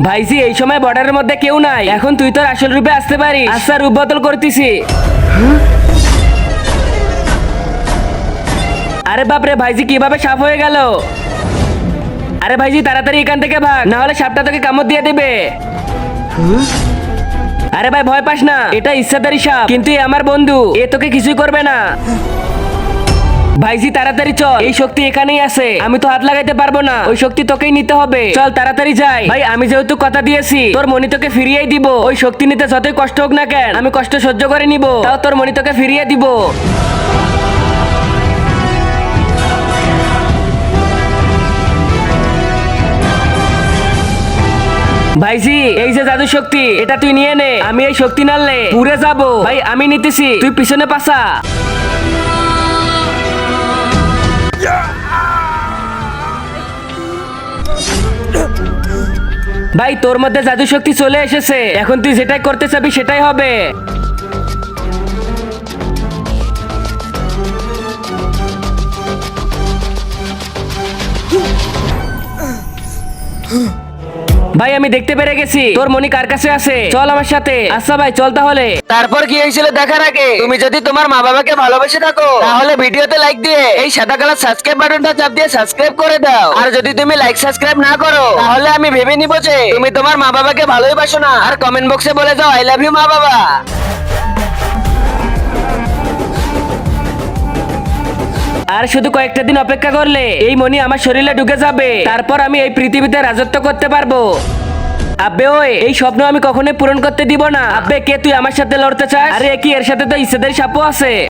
ভাইজি এই সময় বর্ডারের মধ্যে কেউ নাই, এখন তুই তোর আসল রূপে আসতে পারিস। আচ্ছা রূপ বদল করতেছি। আরে বাপরে ভাইজি কিভাবে সাপ হয়ে গেল? আরে ভাইজি তাড়াতাড়ি এখান থেকে ভাগ, না হলে সাপটা তোকে কামড় দিয়ে দেবে। আরে ভাই ভয় পাস না, এটা ইচ্ছাধারী সাপ, কিন্তু এ আমার বন্ধু, এ তোকে কিছুই করবে না। ভাইজি তাড়াতাড়ি চল, এই শক্তি এখানেই আছে, আমি তো হাত লাগাইতে পারবো না, ওই শক্তি তোকেই নিতে হবে। চল তাড়াতাড়ি যাই। ভাই আমি যেহেতু কথা দিয়েছি তোর মনি তোকে ফিরিয়েই দিব, ওই শক্তি নিতে যতই কষ্ট হোক না কেন আমি কষ্ট সহ্য করে নিব, তাও তোর মনি তোকে ফিরিয়ে দিব। ভাইজি এই যে জাদু শক্তি, এটা তুই নিয়ে নে, আমি এই শক্তি নালে পুড়ে যাব। ভাই আমি নিতেছি, তুই পিছনে পাসা। ভাই তোর মধ্যে জাদু শক্তি চলে এসেছে, এখন তুই যেটাই করতে চাবি সেটাই হবে। ভাই আমি দেখতে পেরে গেছি তোর মনি কার কাছে আছে, চল আমার সাথে। আচ্ছা ভাই চল তাহলে। তারপর কি হয়েছিল দেখার আগে তুমি যদি তোমার মা বাবাকে ভালোবেসে থাকো তাহলে ভিডিওতে লাইক দিয়ে এই সাদা কালার সাবস্ক্রাইব বাটনটা চাপ দিয়ে সাবস্ক্রাইব করে দাও। আর যদি তুমি লাইক সাবস্ক্রাইব না করো তাহলে আমি ভেবে নিব যে তুমি তোমার মা বাবাকে ভালোই বাসো না। আর কমেন্ট বক্সে বলে যাও আই লাভ ইউ মা বাবা। আর শুধু কয়েকটা দিন অপেক্ষা করলে এই মনি আমার শরীরে ঢুকে যাবে, তারপর আমি এই পৃথিবীতে রাজত্ব করতে পারবো। আব্বে ওই এই স্বপ্ন আমি কখনোই পূরণ করতে দিব না। আব্বে কে তুই আমার সাথে লড়তে চাস? আরে কি এর সাথে তো ইচ্ছেদের সাপও আছে।